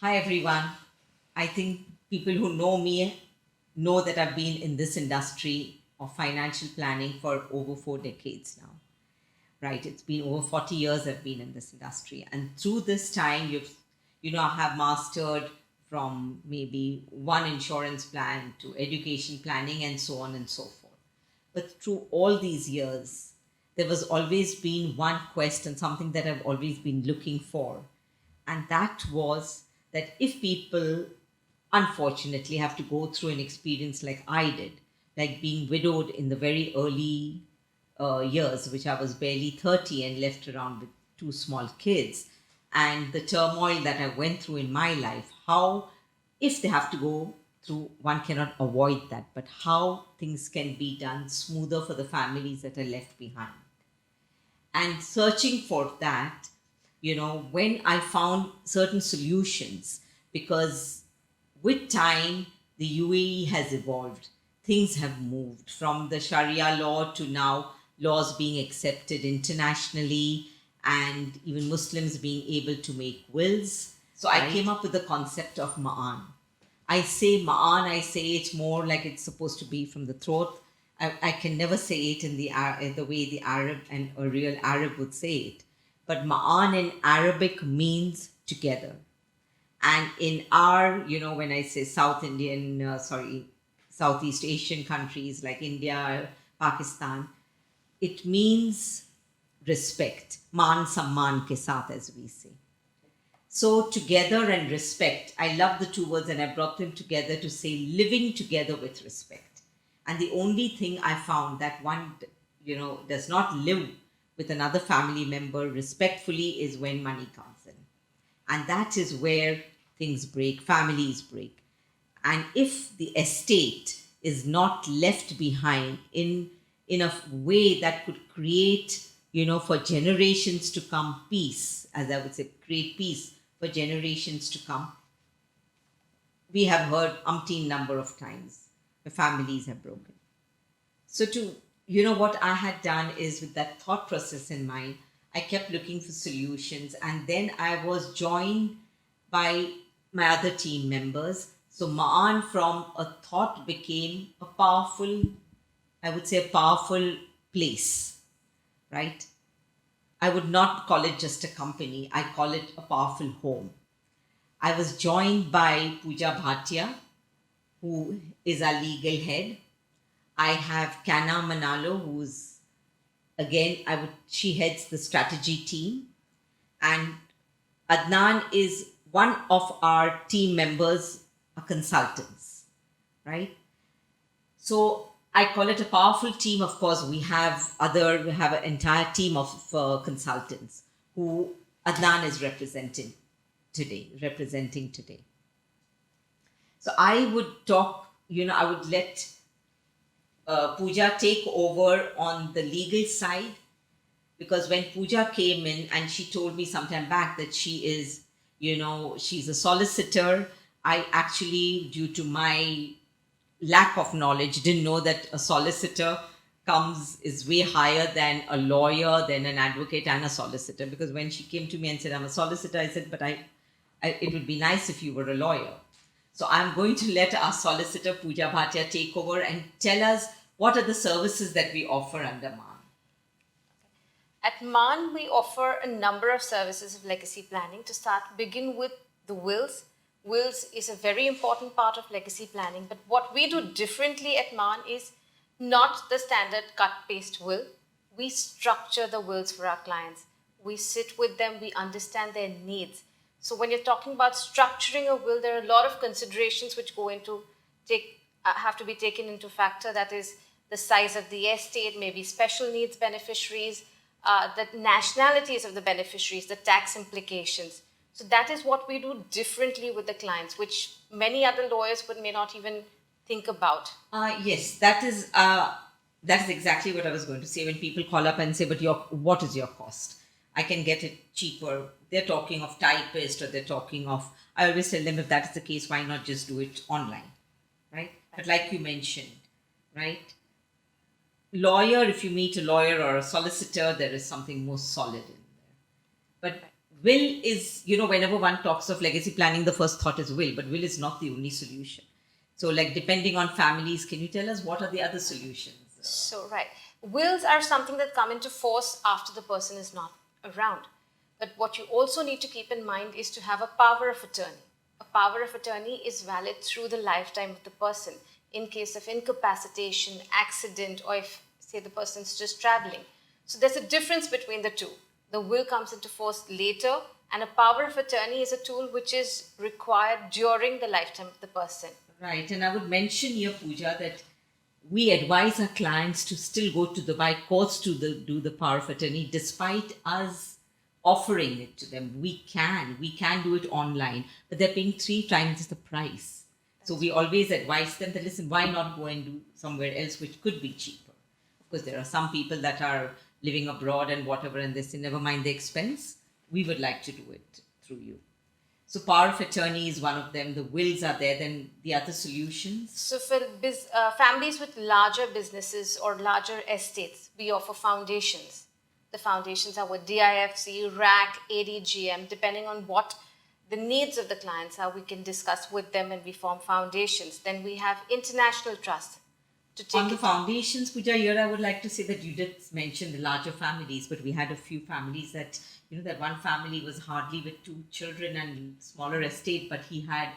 Hi everyone. I think people who know me know that I've been in this industry of financial planning for over 4 decades now. Right? It's been over 40 years I've been in this industry. And through this time, I have mastered from maybe one insurance plan to education planning and so on and so forth. But through all these years, there was always been one quest and something that I've always been looking for. And that was that if people unfortunately have to go through an experience like I did, like being widowed in the very early years, which I was barely 30 and left around with two small kids, and the turmoil that I went through in my life, how, if they have to go through, one cannot avoid that, but how things can be done smoother for the families that are left behind. And searching for that, when I found certain solutions, because with time the UAE has evolved, things have moved from the Sharia law to now laws being accepted internationally, and even Muslims being able to make wills. So I came up with the concept of ma'an. I say ma'an, I say it more like it's supposed to be from the throat. I can never say it in the way the Arab and a real Arab would say it. But ma'an in Arabic means together. And in our, when I say Southeast Asian countries like India, Pakistan, it means respect. Man samman ke saath, as we say. So, together and respect. I love the two words and I brought them together to say living together with respect. And the only thing I found that one, does not live with another family member respectfully is when money comes in. And that is where things break, families break. And if the estate is not left behind in a way that could create, for generations to come, peace, as I would say, create peace for generations to come. We have heard umpteen number of times the families have broken. So what I had done is, with that thought process in mind, I kept looking for solutions, and then I was joined by my other team members. So Ma'an from a thought became a powerful, I would say a powerful place, right? I would not call it just a company. I call it a powerful home. I was joined by Pooja Bhatia, who is our legal head. I have Kana Manalo, who's again, she heads the strategy team. And Adnan is one of our team members, consultants, right? So I call it a powerful team. Of course, we have an entire team of consultants who Adnan is representing today. So I would I would let Pooja take over on the legal side, because when Pooja came in and she told me sometime back that she's a solicitor, I actually, due to my lack of knowledge, didn't know that a solicitor is way higher than a lawyer, than an advocate and a solicitor. Because when she came to me and said, I'm a solicitor, I said, but it would be nice if you were a lawyer. So I'm going to let our solicitor Pooja Bhatia take over and tell us what are the services that we offer under MAN. At MAN, we offer a number of services of legacy planning. To begin with the wills. Wills is a very important part of legacy planning, but what we do differently at MAN is not the standard cut-paste will. We structure the wills for our clients. We sit with them, we understand their needs. So when you're talking about structuring a will, there are a lot of considerations which have to be taken into factor. That is the size of the estate, maybe special needs beneficiaries, the nationalities of the beneficiaries, the tax implications. So that is what we do differently with the clients, which many other lawyers may not even think about. Yes, that is exactly what I was going to say. When people call up and say, but what is your cost? I can get it cheaper. They're talking of typist, or they're talking of, I always tell them, if that is the case, why not just do it online, right? But like you mentioned, right? Lawyer, if you meet a lawyer or a solicitor, there is something more solid in there. But will is, whenever one talks of legacy planning, the first thought is will, but will is not the only solution. So, like, depending on families, can you tell us what are the other solutions? So, right. Wills are something that come into force after the person is not around. But what you also need to keep in mind is to have a power of attorney. A power of attorney is valid through the lifetime of the person in case of incapacitation, accident, or if, say, the person's just traveling. So, there's a difference between the two. The will comes into force later, and a power of attorney is a tool which is required during the lifetime of the person. Right, and I would mention here, Pooja, that we advise our clients to still go to the buy course to do the power of attorney, despite us offering it to them. We can do it online, but they're paying 3 times the price. So we always advise them that, listen, why not go and do somewhere else which could be cheaper? Of course, there are some people that are living abroad and whatever, and they say, never mind the expense. We would like to do it through you. So power of attorney is one of them. The wills are there. Then the other solutions. So for families with larger businesses or larger estates, we offer foundations. The foundations are with DIFC, RAC, ADGM, depending on what the needs of the clients are. We can discuss with them and we form foundations. Then we have international trust. On the foundations, Pooja, here I would like to say that you did mention the larger families, but we had a few families that, that one family was hardly with 2 children and smaller estate, but he had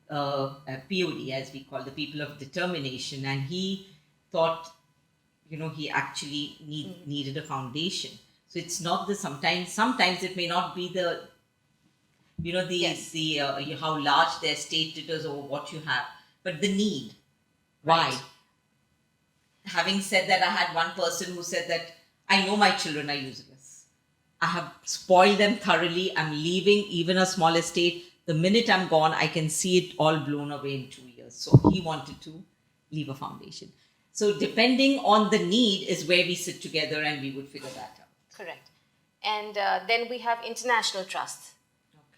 a POD, as we call the people of determination, and he thought, he actually needed a foundation. So it's not the sometimes it may not be the, how large the estate it is or what you have, but the need. Why? Right. Having said that, I had one person who said that I know my children are useless. I have spoiled them thoroughly. I'm leaving even a small estate. The minute I'm gone, I can see it all blown away in 2 years. So he wanted to leave a foundation. So depending on the need is where we sit together and we would figure that out. Correct. And then we have international trust.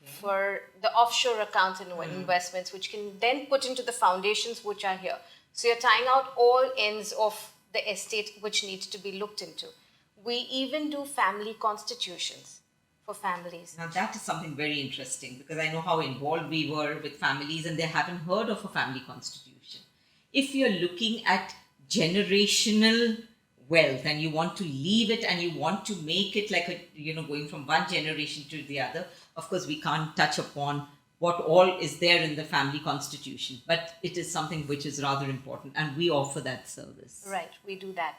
Okay. For the offshore account and investments, which can then put into the foundations which are here. So you're tying out all ends of the estate which needs to be looked into. We even do family constitutions for families. Now that is something very interesting because I know how involved we were with families and they haven't heard of a family constitution. If you're looking at generational wealth and you want to leave it and you want to make it like going from one generation to the other, of course we can't touch upon what all is there in the family constitution, but it is something which is rather important and we offer that service. Right, we do that.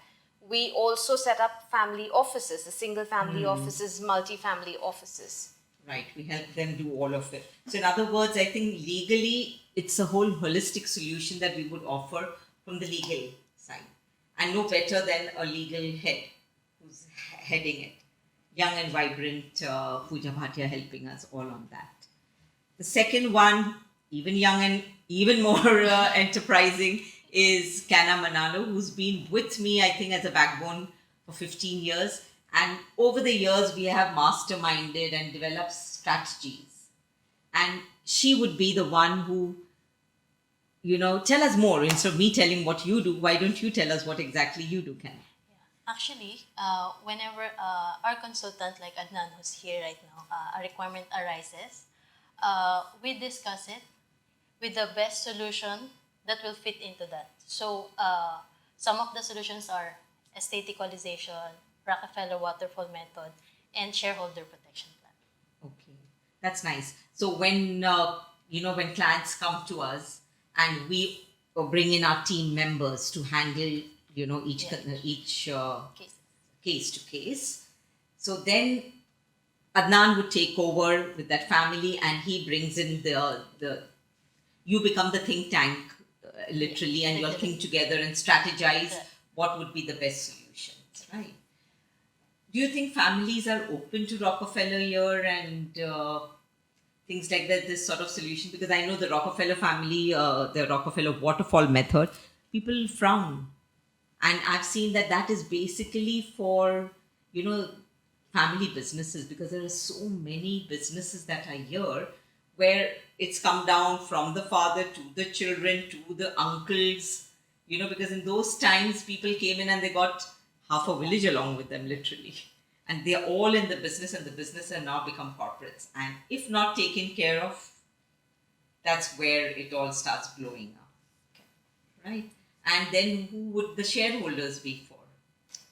We also set up family offices, the single family offices, multi-family offices. Right, we help them do all of it. So in other words, I think legally it's a whole holistic solution that we would offer from the legal side. And no better than a legal head who's heading it. Young and vibrant Pooja Bhatia helping us all on that. The second one, even young and even more enterprising, is Kana Manalo, who's been with me, I think, as a backbone for 15 years. And over the years, we have masterminded and developed strategies. And she would be the one who, tell us more. Instead of me telling what you do, why don't you tell us what exactly you do, Kana? Actually, whenever our consultant like Adnan, who's here right now, a requirement arises, we discuss it with the best solution that will fit into that. So some of the solutions are estate equalization, Rockefeller waterfall method, and shareholder protection plan. Okay, that's nice. So when when clients come to us and we bring in our team members to handle each case to case, so then Adnan would take over with that family and he brings in the you become the think tank literally and you'll think together and strategize what would be the best solutions, right? Do you think families are open to Rockefeller here and things like that, this sort of solution? Because I know the Rockefeller family, the Rockefeller waterfall method, people frown. And I've seen that is basically for, family businesses, because there are so many businesses that are here where it's come down from the father to the children to the uncles, because in those times people came in and they got half a village along with them literally. and they're all in the business, and the business have now become corporates. And if not taken care of, that's where it all starts blowing up. Right? And then who would the shareholders be for?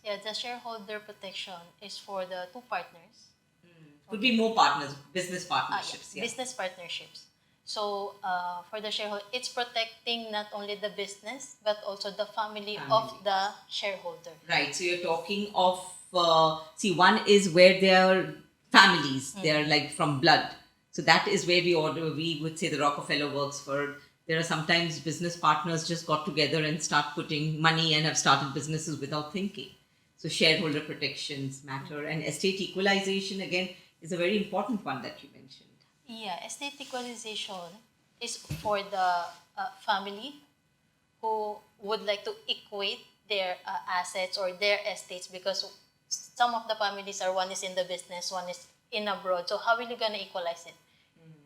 Yeah, the shareholder protection is for the two partners. Could be more partners, business partnerships. Yeah. Business partnerships. So for the shareholder, it's protecting not only the business but also the family of the shareholder. Right. So you're talking of, one is where they are families, they are like from blood. So that is where we would say the Rockefeller works for. There are sometimes business partners just got together and start putting money and have started businesses without thinking. So shareholder protections matter, and estate equalization again is a very important one that you mentioned. Yeah, estate equalization is for the family who would like to equate their assets or their estates, because some of the families are, one is in the business, one is in abroad. So how are you gonna equalize it?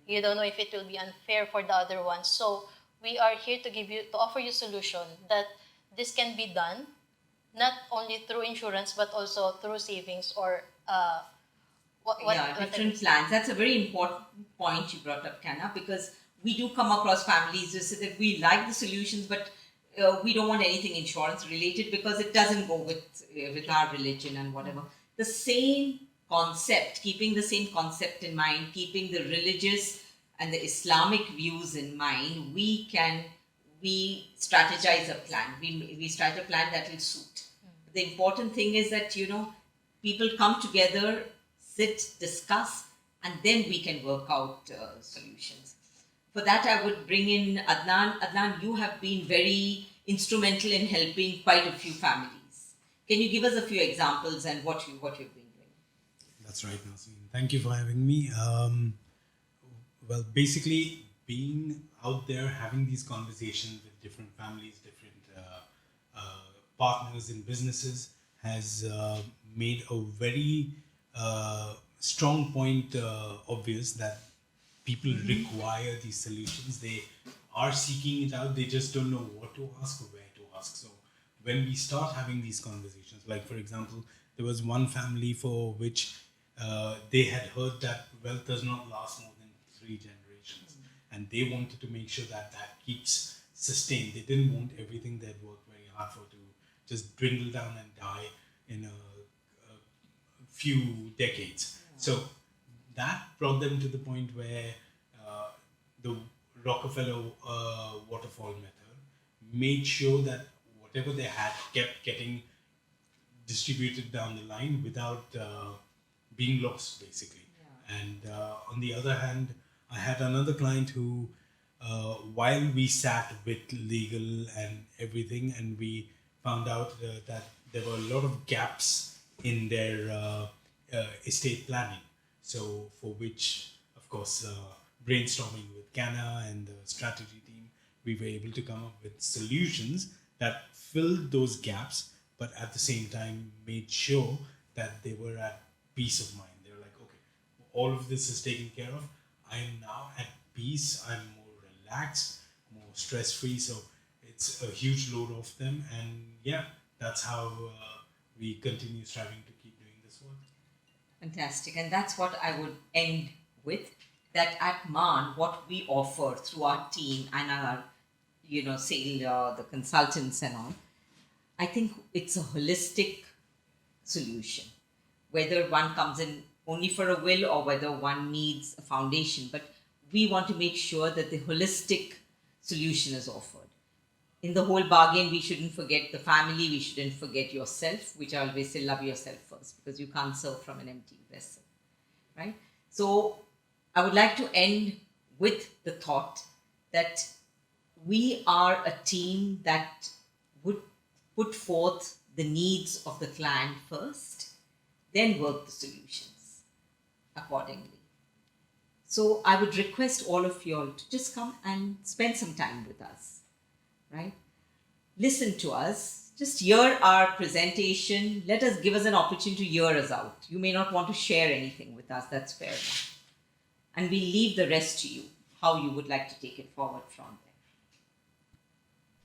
You don't know if it will be unfair for the other one. So we are here to offer you solution that this can be done not only through insurance but also through savings or different plans. That's a very important point you brought up, Kanna, because we do come across families who say that we like the solutions, but we don't want anything insurance related because it doesn't go with our religion and whatever. The same concept, keeping the same concept in mind, keeping the religious and the Islamic views in mind, we strategize a plan. We start a plan that will suit. The important thing is that, people come together, sit, discuss, and then we can work out solutions. For that, I would bring in Adnan. Adnan, you have been very instrumental in helping quite a few families. Can you give us a few examples and what you've been doing? That's right, Nazneen. Thank you for having me. Well, basically, being out there, having these conversations with different families, different partners in businesses has made a very strong point obvious that people require these solutions. They are seeking it out. They just don't know what to ask or where to ask. So when we start having these conversations, like for example, there was one family for which they had heard that wealth does not last more than 3 generations, and they wanted to make sure that keeps sustained. They didn't want everything they'd worked very hard for to just dwindle down and die in a few decades. So that brought them to the point where the Rockefeller waterfall method made sure that whatever they had kept getting distributed down the line without being lost, basically. And on the other hand, I had another client who, while we sat with legal and everything, and we found out that there were a lot of gaps in their estate planning. So for which, of course, brainstorming with Canna and the strategy team, we were able to come up with solutions that filled those gaps, but at the same time made sure that they were at peace of mind. They were like, okay, all of this is taken care of. I am now at peace. I'm more relaxed, more stress-free. So it's a huge load off them. And yeah, that's how we continue striving to keep doing this work. Fantastic. And that's what I would end with, that at MAN, what we offer through our team and our, the consultants and all, I think it's a holistic solution. Whether one comes in only for a will or whether one needs a foundation, but we want to make sure that the holistic solution is offered. In the whole bargain, we shouldn't forget the family, we shouldn't forget yourself, which I always say, love yourself first, because you can't serve from an empty vessel, right? So I would like to end with the thought that we are a team that would put forth the needs of the client first, then work the solutions accordingly. So I would request all of you all to just come and spend some time with us, right? Listen to us, just hear our presentation. Give us an opportunity to hear us out. You may not want to share anything with us, that's fair enough. And we leave the rest to you, how you would like to take it forward from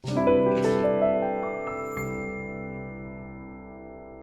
there.